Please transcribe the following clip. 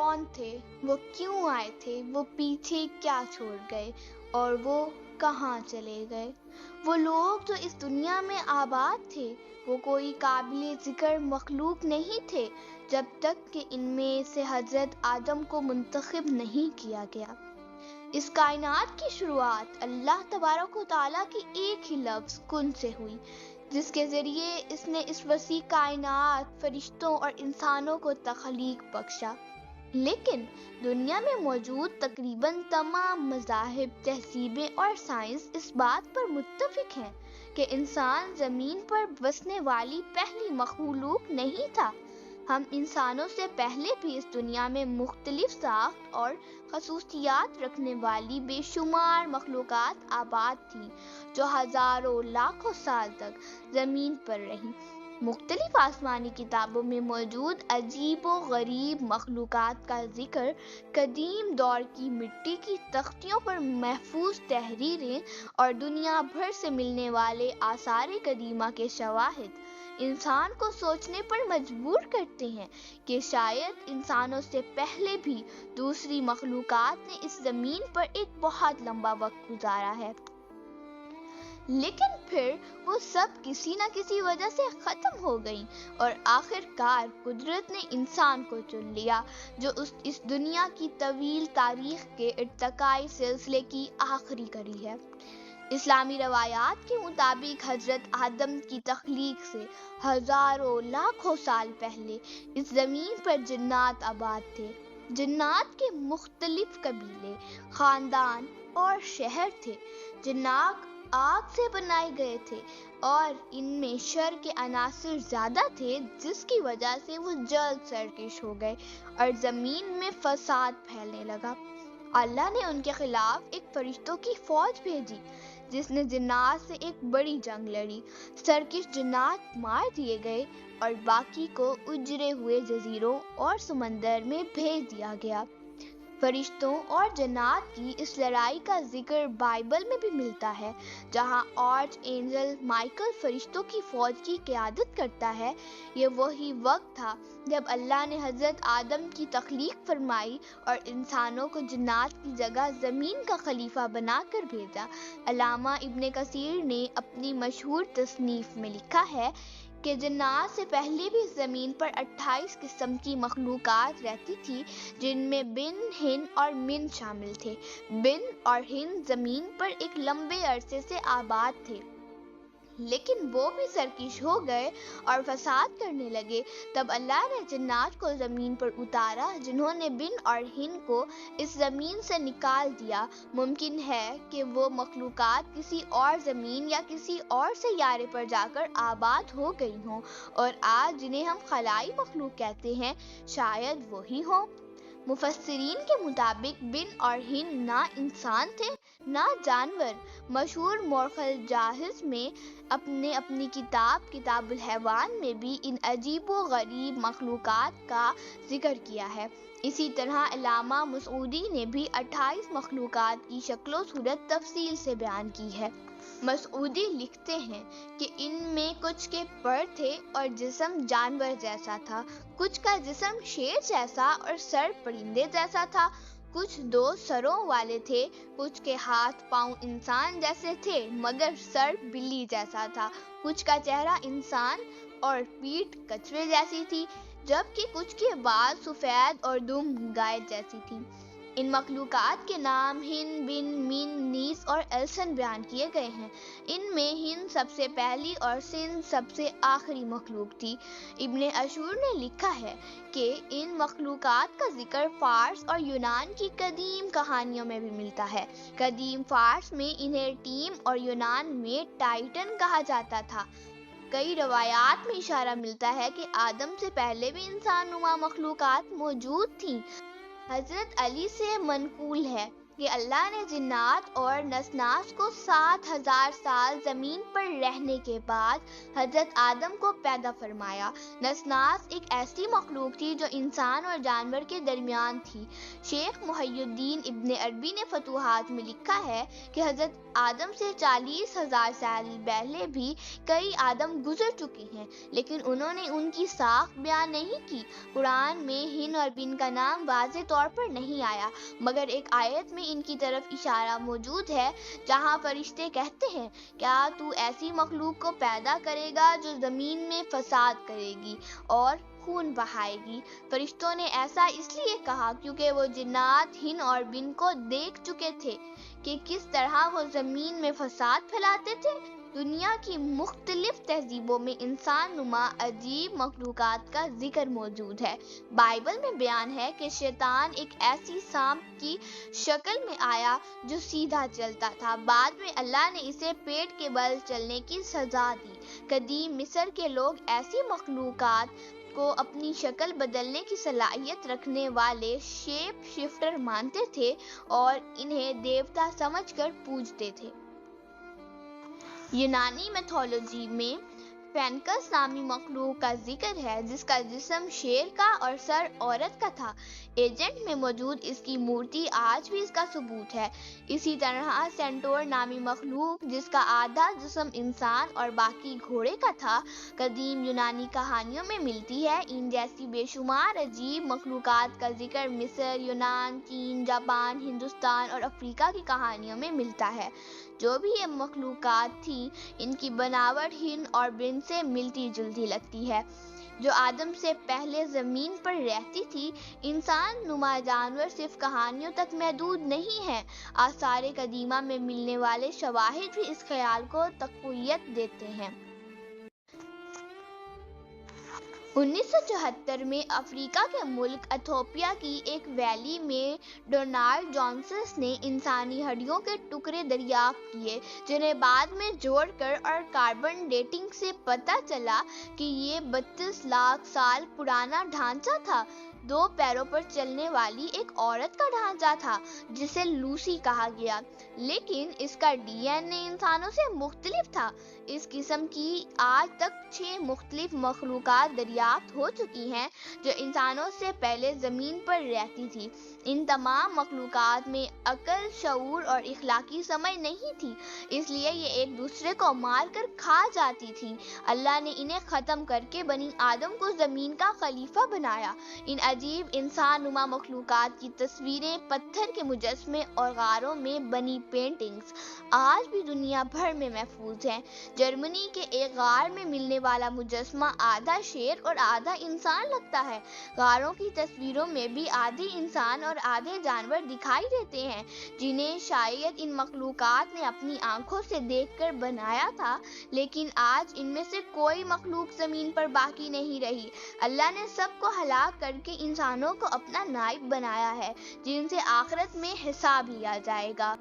کون تھے، وہ کیوں آئے تھے، وہ پیچھے کیا چھوڑ گئے اور وہ کہاں چلے گئے۔ وہ لوگ جو اس دنیا میں آباد تھے وہ کوئی قابل ذکر مخلوق نہیں تھے جب تک کہ ان میں سے حضرت آدم کو منتخب نہیں کیا گیا۔ اس کائنات کی شروعات اللہ تبارک و تعالیٰ کے ایک ہی لفظ کن سے ہوئی، جس کے ذریعے اس نے اس وسیع کائنات، فرشتوں اور انسانوں کو تخلیق بخشا۔ لیکن دنیا میں موجود تقریباً تمام مذاہب، تہذیبیں اور سائنس اس بات پر متفق ہیں کہ انسان زمین پر بسنے والی پہلی مخلوق نہیں تھا۔ ہم انسانوں سے پہلے بھی اس دنیا میں مختلف ساخت اور خصوصیات رکھنے والی بے شمار مخلوقات آباد تھیں جو ہزاروں لاکھوں سال تک زمین پر رہیں۔ مختلف آسمانی کتابوں میں موجود عجیب و غریب مخلوقات کا ذکر، قدیم دور کی مٹی کی تختیوں پر محفوظ تحریریں اور دنیا بھر سے ملنے والے آثار قدیمہ کے شواہد انسان کو سوچنے پر مجبور کرتے ہیں کہ شاید انسانوں سے پہلے بھی دوسری مخلوقات نے اس زمین پر ایک بہت لمبا وقت گزارا ہے، لیکن پھر وہ سب کسی نہ کسی وجہ سے ختم ہو گئیں اور آخر کار قدرت نے انسان کو چن لیا جو اس دنیا کی طویل تاریخ کے ارتقائی سلسلے کی آخری کڑی ہے۔ اسلامی روایات کے مطابق حضرت آدم کی تخلیق سے ہزاروں لاکھوں سال پہلے اس زمین پر جنات آباد تھے۔ جنات کے مختلف قبیلے، خاندان اور شہر تھے۔ جنات آگ سے بنائے گئے تھے اور ان میں شر کے عناصر زیادہ تھے، جس کی وجہ سے وہ جلد سرکش ہو گئے اور زمین میں فساد پھیلنے لگا۔ اللہ نے ان کے خلاف ایک فرشتوں کی فوج بھیجی جس نے جنات سے ایک بڑی جنگ لڑی۔ سرکش جنات مار دیے گئے اور باقی کو اجڑے ہوئے جزیروں اور سمندر میں بھیج دیا گیا۔ فرشتوں اور جنات کی اس لڑائی کا ذکر بائبل میں بھی ملتا ہے، جہاں آرچ اینجل مائیکل فرشتوں کی فوج کی قیادت کرتا ہے۔ یہ وہی وقت تھا جب اللہ نے حضرت آدم کی تخلیق فرمائی اور انسانوں کو جنات کی جگہ زمین کا خلیفہ بنا کر بھیجا۔ علامہ ابن کثیر نے اپنی مشہور تصنیف میں لکھا ہے کہ جنات سے پہلے بھی زمین پر 28 قسم کی مخلوقات رہتی تھی، جن میں بن، ہن اور من شامل تھے۔ بن اور ہن زمین پر ایک لمبے عرصے سے آباد تھے، لیکن وہ بھی سرکش ہو گئے اور فساد کرنے لگے۔ تب اللہ نے جنات کو زمین پر اتارا، جنہوں نے بن اور ہن کو اس زمین سے نکال دیا۔ ممکن ہے کہ وہ مخلوقات کسی اور زمین یا کسی اور سیارے پر جا کر آباد ہو گئی ہوں، اور آج جنہیں ہم خلائی مخلوق کہتے ہیں شاید وہی ہوں۔ مفسرین کے مطابق بن اور ہن نہ انسان تھے نہ جانور۔ مشہور مورخ الجاہظ میں اپنی کتاب الحیوان میں بھی ان عجیب و غریب مخلوقات کا ذکر کیا ہے۔ اسی طرح علامہ مسعودی نے بھی 28 مخلوقات کی شکل و صورت تفصیل سے بیان کی ہے۔ مسعودی لکھتے ہیں کہ ان میں کچھ کے پر تھے اور جسم جانور جیسا تھا، کچھ کا جسم شیر جیسا اور سر پرندے جیسا تھا، کچھ 2 سروں والے تھے، کچھ کے ہاتھ پاؤں انسان جیسے تھے مگر سر بلی جیسا تھا، کچھ کا چہرہ انسان اور پیٹھ کچھوے جیسی تھی، جبکہ کچھ کے بال سفید اور دم گائے جیسی تھی۔ ان مخلوقات کے نام ہن، بن، من، نیس اور السن بیان کیے گئے ہیں۔ ان میں ہن سب سے پہلی اور سن سب سے آخری مخلوق تھی۔ ابن عاشور نے لکھا ہے کہ ان مخلوقات کا ذکر فارس اور یونان کی قدیم کہانیوں میں بھی ملتا ہے۔ قدیم فارس میں انہیں ٹیم اور یونان میں ٹائٹن کہا جاتا تھا۔ کئی روایات میں اشارہ ملتا ہے کہ آدم سے پہلے بھی انسان نما مخلوقات موجود تھیں۔ حضرت علی سے منقول ہے کہ اللہ نے جنات اور نسناس کو 7,000 سال زمین پر رہنے کے بعد حضرت آدم کو پیدا فرمایا۔ نسناس ایک ایسی مخلوق تھی جو انسان اور جانور کے درمیان تھی۔ شیخ محی الدین ابن عربی نے فتوحات میں لکھا ہے کہ حضرت آدم سے 40,000 سال پہلے بھی کئی آدم گزر چکے ہیں، لیکن انہوں نے ان کی ساخت بیان نہیں کی۔ قرآن میں ہن اور بن کا نام واضح طور پر نہیں آیا، مگر ایک آیت میں ان کی طرف اشارہ موجود ہے جہاں فرشتے کہتے ہیں، کیا تو ایسی مخلوق کو پیدا کرے گا جو زمین میں فساد کرے گی اور خون بہائے گی؟ فرشتوں نے ایسا اس لیے کہا کیونکہ وہ جنات ہن اور بن کو دیکھ چکے تھے کہ کس طرح وہ زمین میں فساد پھیلاتے تھے۔ دنیا کی مختلف تہذیبوں میں انسان نما عجیب مخلوقات کا ذکر موجود ہے۔ بائبل میں بیان ہے کہ شیطان ایک ایسی سانپ کی شکل میں آیا جو سیدھا چلتا تھا۔ بعد میں اللہ نے اسے پیٹ کے بل چلنے کی سزا دی۔ قدیم مصر کے لوگ ایسی مخلوقات کو اپنی شکل بدلنے کی صلاحیت رکھنے والے شیپ شفٹر مانتے تھے اور انہیں دیوتا سمجھ کر پوجتے تھے۔ یونانی میتھولوجی میں فینکس نامی مخلوق کا ذکر ہے جس کا جسم شیر کا اور سر عورت کا تھا۔ ایجنٹ میں موجود اس کی مورتی آج بھی اس کا ثبوت ہے۔ اسی طرح سینٹور نامی مخلوق جس کا آدھا جسم انسان اور باقی گھوڑے کا تھا، قدیم یونانی کہانیوں میں ملتی ہے۔ ان جیسی بے شمار عجیب مخلوقات کا ذکر مصر، یونان، چین، جاپان، ہندوستان اور افریقہ کی کہانیوں میں ملتا ہے۔ جو بھی یہ مخلوقات تھیں، ان کی بناوٹ ہن اور بن سے ملتی جلتی لگتی ہے، جو آدم سے پہلے زمین پر رہتی تھی۔ انسان نما جانور صرف کہانیوں تک محدود نہیں ہیں۔ آثار قدیمہ میں ملنے والے شواہد بھی اس خیال کو تقویت دیتے ہیں۔ 1974 میں افریقہ کے ملک ایتھوپیا کی ایک ویلی میں ڈونالڈ جونسن نے انسانی ہڈیوں کے ٹکڑے دریافت کیے، جنہیں بعد میں جوڑ کر اور کاربن ڈیٹنگ سے پتہ چلا کہ یہ 32 لاکھ سال پرانا ڈھانچہ تھا۔ 2 پیروں پر چلنے والی ایک عورت کا ڈھانچہ تھا جسے لوسی کہا گیا، لیکن اس کا ڈی این اے انسانوں سے مختلف تھا۔ اس قسم کی آج تک 6 مختلف مخلوقات دریافت ہو چکی ہیں جو انسانوں سے پہلے زمین پر رہتی تھی۔ ان تمام مخلوقات میں عقل، شعور اور اخلاقی سمجھ نہیں تھی، اس لیے یہ ایک دوسرے کو مار کر کھا جاتی تھیں۔ اللہ نے انہیں ختم کر کے بنی آدم کو زمین کا خلیفہ بنایا۔ ان عجیب انسان نما مخلوقات کی تصویریں، پتھر کے مجسمے اور غاروں میں بنی پینٹنگز آج بھی دنیا بھر میں محفوظ ہیں۔ جرمنی کے ایک غار میں ملنے والا مجسمہ آدھا شیر اور آدھا انسان لگتا ہے۔ غاروں کی تصویروں میں بھی آدھے انسان اور آدھے جانور دکھائی دیتے ہیں، جنہیں شاید ان مخلوقات نے اپنی آنکھوں سے دیکھ کر بنایا تھا، لیکن آج ان میں سے کوئی مخلوق زمین پر باقی نہیں رہی۔ اللہ نے سب کو ہلاک کر کے انسانوں کو اپنا نائب بنایا ہے، جن سے آخرت میں حساب لیا جائے گا۔